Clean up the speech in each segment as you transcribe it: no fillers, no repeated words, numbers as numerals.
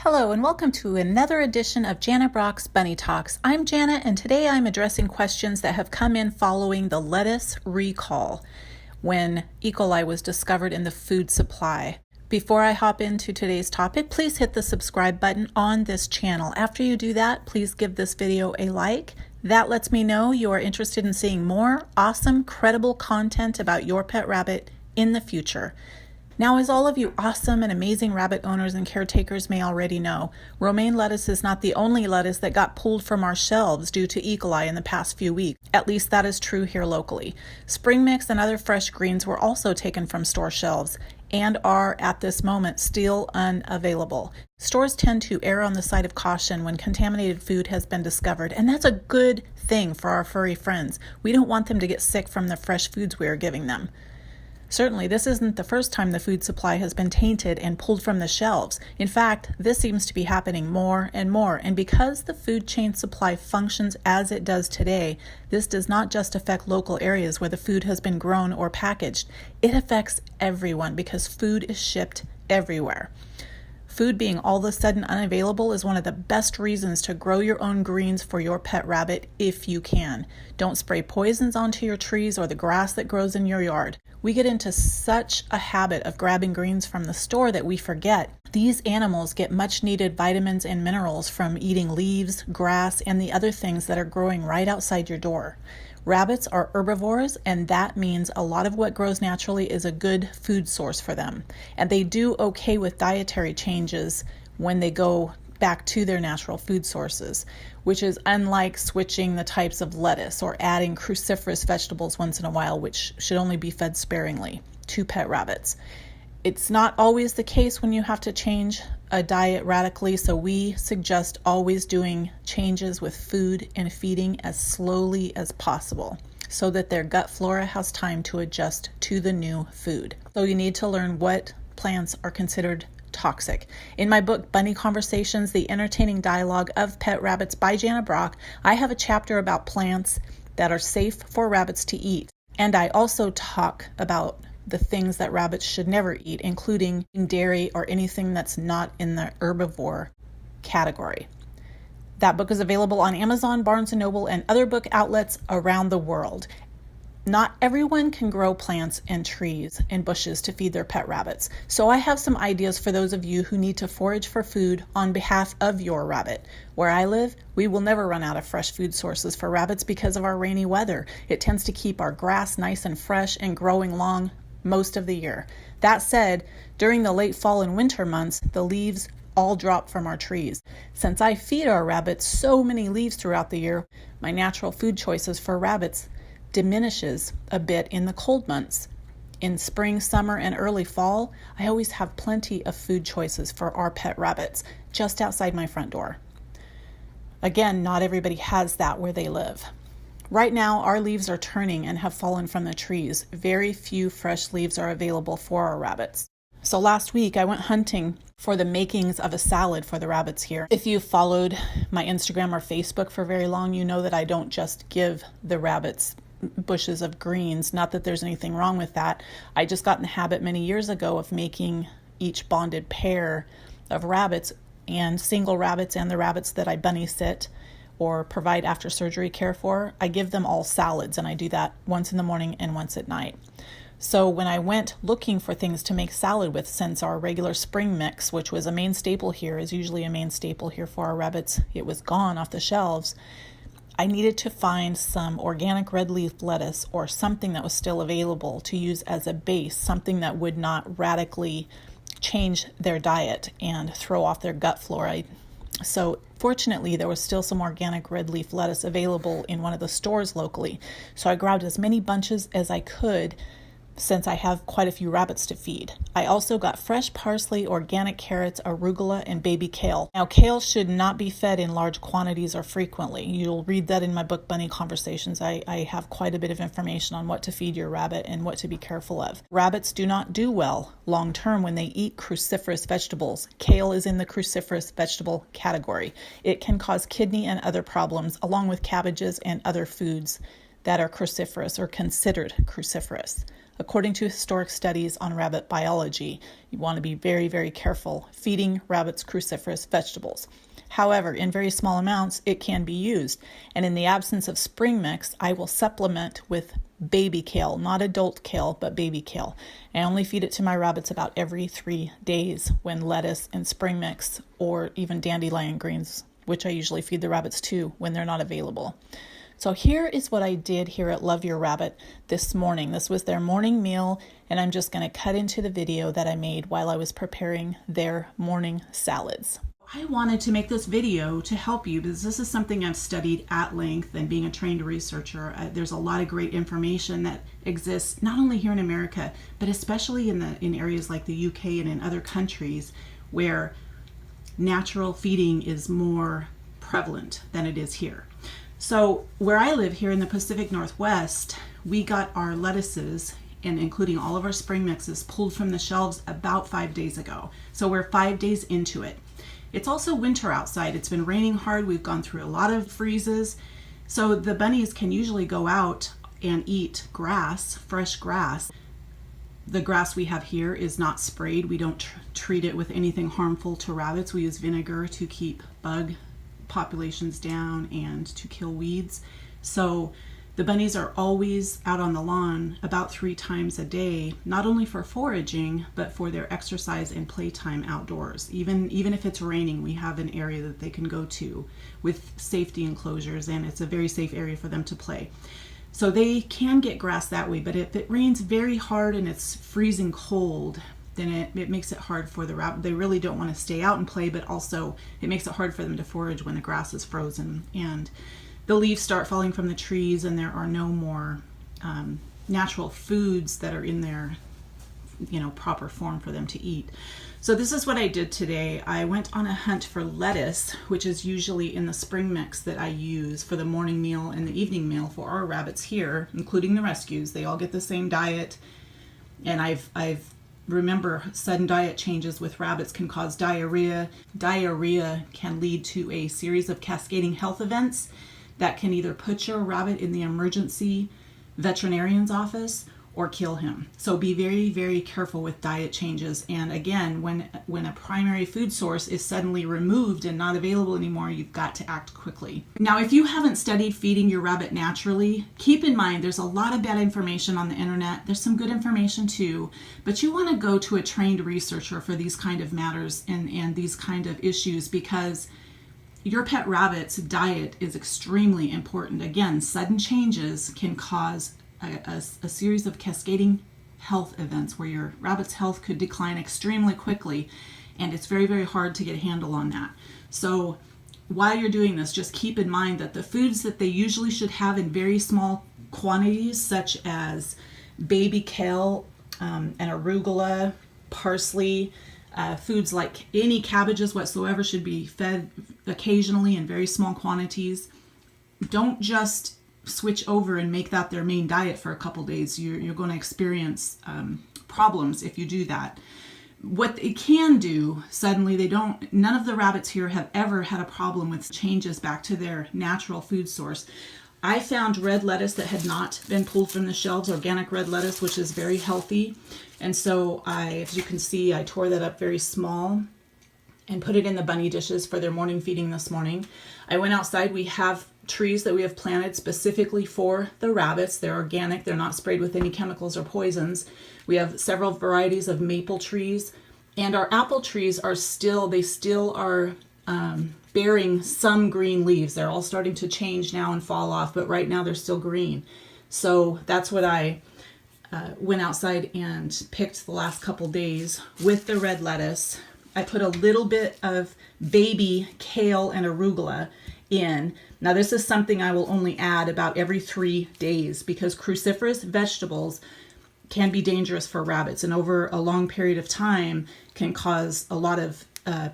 Hello and welcome to another edition of Jana Brock's Bunny Talks. I'm Jana and today I'm addressing questions that have come in following the lettuce recall when E. coli was discovered in the food supply. Before I hop into today's topic, please hit the subscribe button on this channel. After you do that, please give this video a like. That lets me know you are interested in seeing more awesome, credible content about your pet rabbit in the future. Now, as all of you awesome and amazing rabbit owners and caretakers may already know, romaine lettuce is not the only lettuce that got pulled from our shelves due to E. coli in the past few weeks. At least that is true here locally. Spring mix and other fresh greens were also taken from store shelves and are at this moment still unavailable. Stores tend to err on the side of caution when contaminated food has been discovered, and that's a good thing for our furry friends. We don't want them to get sick from the fresh foods we are giving them. Certainly, this isn't the first time the food supply has been tainted and pulled from the shelves. In fact, this seems to be happening more and more. And because the food chain supply functions as it does today, this does not just affect local areas where the food has been grown or packaged. It affects everyone because food is shipped everywhere. Food being all of a sudden unavailable is one of the best reasons to grow your own greens for your pet rabbit if you can. Don't spray poisons onto your trees or the grass that grows in your yard. We get into such a habit of grabbing greens from the store that we forget these animals get much needed vitamins and minerals from eating leaves, grass, and the other things that are growing right outside your door. Rabbits are herbivores, and that means a lot of what grows naturally is a good food source for them. And they do okay with dietary changes when they go back to their natural food sources, which is unlike switching the types of lettuce or adding cruciferous vegetables once in a while, which should only be fed sparingly to pet rabbits. It's not always the case when you have to change a diet radically, so we suggest always doing changes with food and feeding as slowly as possible so that their gut flora has time to adjust to the new food. So you need to learn what plants are considered toxic. In my book, Bunny Conversations, The Entertaining Dialogue of Pet Rabbits by Jana Brock, I have a chapter about plants that are safe for rabbits to eat. And I also talk about the things that rabbits should never eat, including dairy or anything that's not in the herbivore category. That book is available on Amazon, Barnes & Noble, and other book outlets around the world. Not everyone can grow plants and trees and bushes to feed their pet rabbits. So I have some ideas for those of you who need to forage for food on behalf of your rabbit. Where I live, we will never run out of fresh food sources for rabbits because of our rainy weather. It tends to keep our grass nice and fresh and growing long most of the year. That said, during the late fall and winter months, the leaves all drop from our trees. Since I feed our rabbits so many leaves throughout the year, my natural food choices for rabbits diminishes a bit in the cold months. In spring, summer, and early fall, I always have plenty of food choices for our pet rabbits just outside my front door. Again, not everybody has that where they live. Right now, our leaves are turning and have fallen from the trees. Very few fresh leaves are available for our rabbits. So last week, I went hunting for the makings of a salad for the rabbits here. If you've followed my Instagram or Facebook for very long, you know that I don't just give the rabbits bushes of greens. Not that there's anything wrong with that. I just got in the habit many years ago of making each bonded pair of rabbits and single rabbits and the rabbits that I bunny sit or provide after surgery care for. I give them all salads, and I do that once in the morning and once at night. So when I went looking for things to make salad with, since our regular spring mix, which was a main staple here, is usually a main staple here for our rabbits, it was gone off the shelves, I needed to find some organic red leaf lettuce or something that was still available to use as a base, something that would not radically change their diet and throw off their gut flora. So fortunately, there was still some organic red leaf lettuce available in one of the stores locally. So I grabbed as many bunches as I could since I have quite a few rabbits to feed. I also got fresh parsley, organic carrots, arugula, and baby kale. Now, kale should not be fed in large quantities or frequently. You'll read that in my book, Bunny Conversations. I have quite a bit of information on what to feed your rabbit and what to be careful of. Rabbits do not do well long term when they eat cruciferous vegetables. Kale is in the cruciferous vegetable category. It can cause kidney and other problems, along with cabbages and other foods that are cruciferous or considered cruciferous. According to historic studies on rabbit biology, you want to be very, very careful feeding rabbits cruciferous vegetables. However, in very small amounts, it can be used. And in the absence of spring mix, I will supplement with baby kale, not adult kale, but baby kale. I only feed it to my rabbits about every 3 days when lettuce and spring mix or even dandelion greens, which I usually feed the rabbits to when they're not available. So here is what I did here at Love Your Rabbit this morning. This was their morning meal, and I'm just going to cut into the video that I made while I was preparing their morning salads. I wanted to make this video to help you because this is something I've studied at length, and being a trained researcher, there's a lot of great information that exists not only here in America, but especially in areas like the UK and in other countries where natural feeding is more prevalent than it is here. So where I live here in the Pacific Northwest, we got our lettuces, and including all of our spring mixes, pulled from the shelves about 5 days ago. So we're 5 days into it. It's also winter outside. It's been raining hard. We've gone through a lot of freezes. So the bunnies can usually go out and eat grass, fresh grass. The grass we have here is not sprayed. We don't treat it with anything harmful to rabbits. We use vinegar to keep bug populations down and to kill weeds. So the bunnies are always out on the lawn about 3 times a day, not only for foraging, but for their exercise and playtime outdoors. Even if it's raining, we have an area that they can go to with safety enclosures, and it's a very safe area for them to play. So they can get grass that way, but if it rains very hard and it's freezing cold, then it makes it hard for the rabbit. They really don't want to stay out and play, but also it makes it hard for them to forage when the grass is frozen and the leaves start falling from the trees and there are no more natural foods that are in their proper form for them to eat. So this is what I did today. I went on a hunt for lettuce, which is usually in the spring mix that I use for the morning meal and the evening meal for our rabbits here, including the rescues. They all get the same diet, and I've remember, sudden diet changes with rabbits can cause diarrhea. Diarrhea can lead to a series of cascading health events that can either put your rabbit in the emergency veterinarian's office or kill him. So be very, very careful with diet changes. And again, when a primary food source is suddenly removed and not available anymore, you've got to act quickly. Now, if you haven't studied feeding your rabbit naturally, keep in mind there's a lot of bad information on the internet. There's some good information too, but you want to go to a trained researcher for these kind of matters and these kind of issues, because your pet rabbit's diet is extremely important. Again, sudden changes can cause a series of cascading health events where your rabbit's health could decline extremely quickly, and it's very, very hard to get a handle on that. So while you're doing this, just keep in mind that the foods that they usually should have in very small quantities, such as baby kale and arugula, parsley, foods like any cabbages whatsoever, should be fed occasionally in very small quantities. Don't just switch over and make that their main diet for a couple days. You're going to experience problems if you do that. What it can do, suddenly none of the rabbits here have ever had a problem with changes back to their natural food source. I found red lettuce that had not been pulled from the shelves, organic red lettuce, which is very healthy. And so as you can see, I tore that up very small and put it in the bunny dishes for their morning feeding this morning. I went outside. We have trees that we have planted specifically for the rabbits. They're organic. They're not sprayed with any chemicals or poisons. We have several varieties of maple trees, and our apple trees are still bearing some green leaves. They're all starting to change now and fall off, but right now they're still green. So that's what I went outside and picked the last couple days with the red lettuce. I put a little bit of baby kale and arugula in. Now this is something I will only add about every 3 days, because cruciferous vegetables can be dangerous for rabbits, and over a long period of time can cause a lot of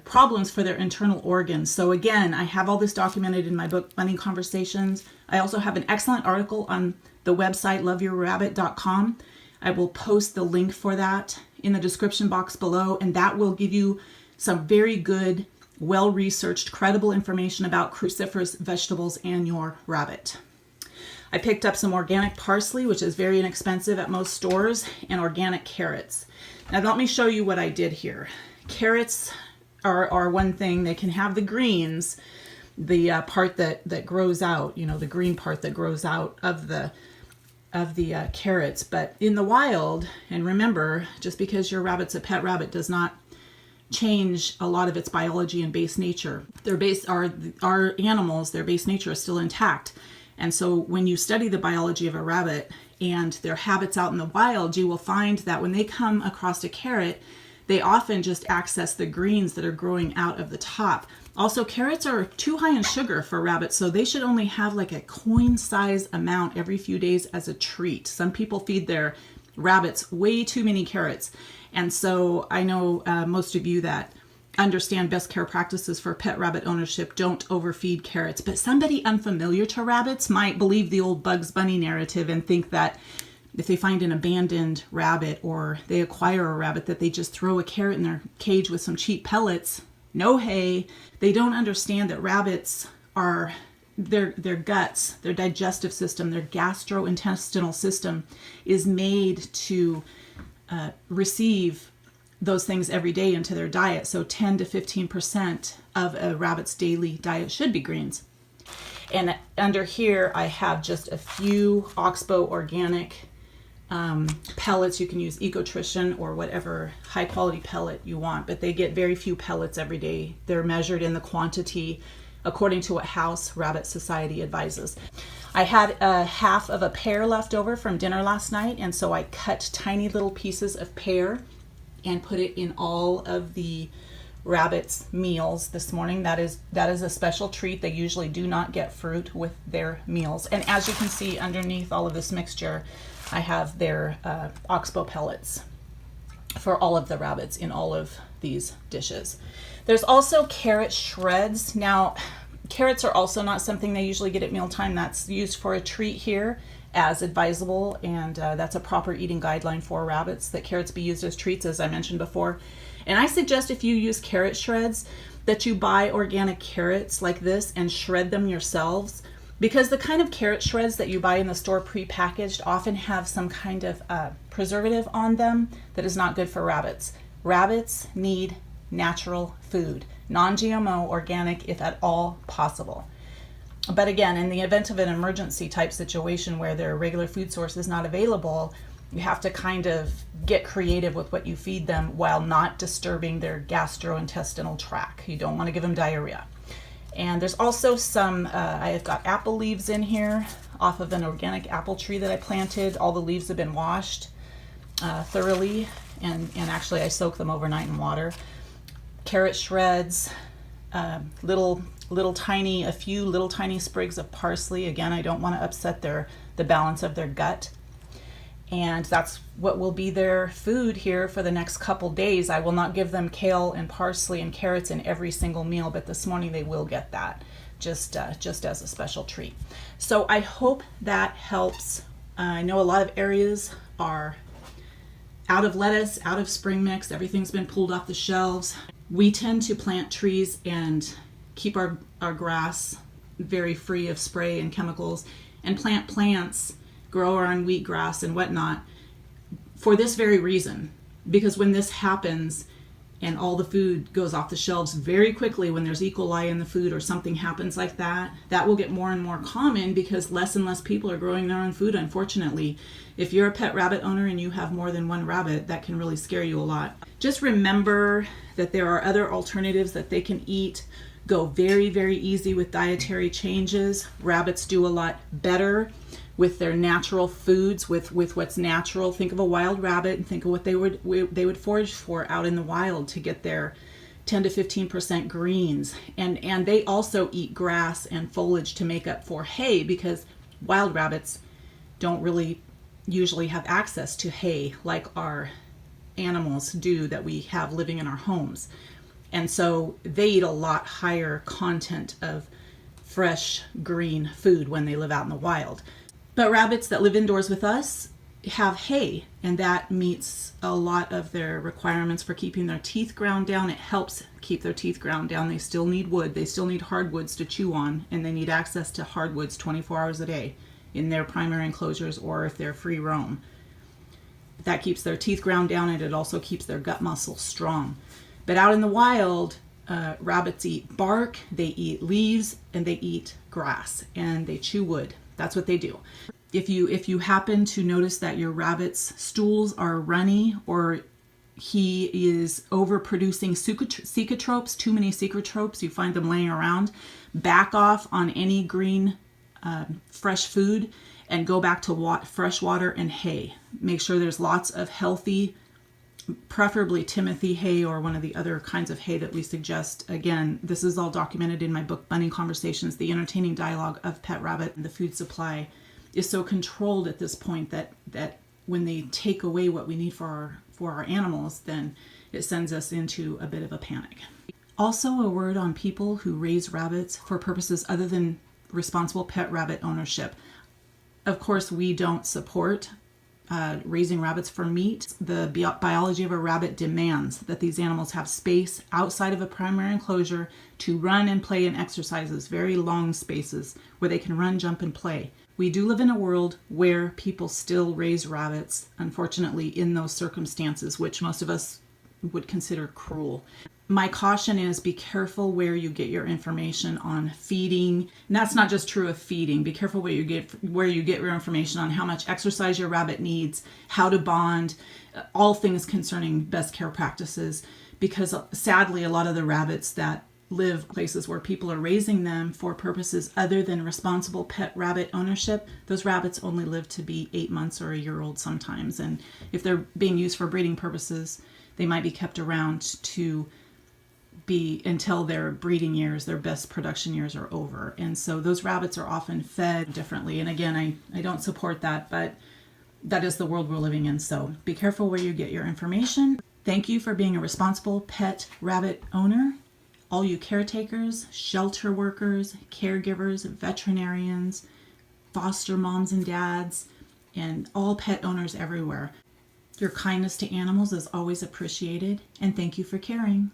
problems for their internal organs. So again, I have all this documented in my book, Bunny Conversations. I also have an excellent article on the website, loveyourrabbit.com. I will post the link for that in the description box below, and that will give you some very good, well-researched, credible information about cruciferous vegetables and your rabbit. I picked up some organic parsley, which is very inexpensive at most stores, and organic carrots. Now let me show you what I did here. Carrots are one thing. They can have the greens, the part that grows out, the green part that grows out of the carrots. But in the wild, and remember, just because your rabbit's a pet rabbit does not change a lot of its biology and base nature. Our animals, their base nature is still intact. And so when you study the biology of a rabbit and their habits out in the wild, you will find that when they come across a carrot, they often just access the greens that are growing out of the top. Also, carrots are too high in sugar for rabbits, so they should only have like a coin-size amount every few days as a treat. Some people feed their rabbits way too many carrots. And so I know most of you that understand best care practices for pet rabbit ownership don't overfeed carrots. But somebody unfamiliar to rabbits might believe the old Bugs Bunny narrative and think that if they find an abandoned rabbit or they acquire a rabbit, that they just throw a carrot in their cage with some cheap pellets. No hay. They don't understand that rabbits are, their guts, their digestive system, their gastrointestinal system is made to receive those things every day into their diet. So 10 to 15% of a rabbit's daily diet should be greens. And under here, I have just a few Oxbow organic pellets. You can use Ecotrition or whatever high quality pellet you want, but they get very few pellets every day. They're measured in the quantity according to what House Rabbit Society advises. I had a half of a pear left over from dinner last night, and so I cut tiny little pieces of pear and put it in all of the rabbits' meals this morning. That is a special treat. They usually do not get fruit with their meals. And as you can see underneath all of this mixture, I have their Oxbow pellets for all of the rabbits in all of these dishes. There's also carrot shreds. Now, carrots are also not something they usually get at mealtime. That's used for a treat here as advisable, and that's a proper eating guideline for rabbits, that carrots be used as treats, as I mentioned before. And I suggest if you use carrot shreds that you buy organic carrots like this and shred them yourselves, because the kind of carrot shreds that you buy in the store prepackaged often have some kind of preservative on them that is not good for rabbits. Rabbits need natural food, non-GMO, organic, if at all possible. But again, in the event of an emergency type situation where their regular food source is not available, you have to kind of get creative with what you feed them while not disturbing their gastrointestinal tract. You don't want to give them diarrhea. And there's also some, I have got apple leaves in here off of an organic apple tree that I planted. All the leaves have been washed thoroughly, and actually I soak them overnight in water. Carrot shreds, a few little tiny sprigs of parsley. Again, I don't want to upset the balance of their gut. And that's what will be their food here for the next couple days. I will not give them kale and parsley and carrots in every single meal, but this morning they will get that just as a special treat. So I hope that helps. I know a lot of areas are out of lettuce, out of spring mix. Everything's been pulled off the shelves. We tend to plant trees and keep our grass very free of spray and chemicals, and plant plants, grow our own wheatgrass and whatnot, for this very reason. Because when this happens and all the food goes off the shelves very quickly, when there's E. coli in the food or something happens like that, that will get more and more common because less and less people are growing their own food, unfortunately. If you're a pet rabbit owner and you have more than one rabbit, that can really scare you a lot. Just remember that there are other alternatives that they can eat. Go very, very easy with dietary changes. Rabbits do a lot better with their natural foods, with what's natural. Think of a wild rabbit and think of what they would forage for out in the wild to get their 10 to 15% greens. And they also eat grass and foliage to make up for hay, because wild rabbits don't really usually have access to hay like our animals do that we have living in our homes. And so they eat a lot higher content of fresh green food when they live out in the wild. But rabbits that live indoors with us have hay, and that meets a lot of their requirements for keeping their teeth ground down. It helps keep their teeth ground down. They still need wood. They still need hardwoods to chew on, and they need access to hardwoods 24 hours a day in their primary enclosures or if they're free roam. That keeps their teeth ground down, and it also keeps their gut muscle strong. But out in the wild, rabbits eat bark, they eat leaves, and they eat grass, and they chew wood. That's what they do. If you happen to notice that your rabbit's stools are runny, or he is overproducing cecotropes, too many cecotropes, you find them laying around, back off on any green, fresh food, and go back to fresh water and hay. Make sure there's lots of healthy, preferably Timothy hay or one of the other kinds of hay that we suggest. Again, this is all documented in my book, Bunny Conversations, the entertaining dialogue of pet rabbit. The food supply is so controlled at this point that when they take away what we need for our animals, then it sends us into a bit of a panic. Also, a word on people who raise rabbits for purposes other than responsible pet rabbit ownership. Of course, we don't support raising rabbits for meat. The biology of a rabbit demands that these animals have space outside of a primary enclosure to run and play in exercises, very long spaces where they can run, jump, and play. We do live in a world where people still raise rabbits, unfortunately, in those circumstances, which most of us would consider cruel. My caution is be careful where you get your information on feeding. And that's not just true of feeding. Be careful where you get your information on how much exercise your rabbit needs, how to bond, all things concerning best care practices. Because sadly, a lot of the rabbits that live places where people are raising them for purposes other than responsible pet rabbit ownership, those rabbits only live to be 8 months or a year old sometimes. And if they're being used for breeding purposes, they might be kept around to be until their breeding years, their best production years are over. And so those rabbits are often fed differently. And again, I don't support that, but that is the world we're living in. So be careful where you get your information. Thank you for being a responsible pet rabbit owner. All you caretakers, shelter workers, caregivers, veterinarians, foster moms and dads, and all pet owners everywhere. Your kindness to animals is always appreciated, and thank you for caring.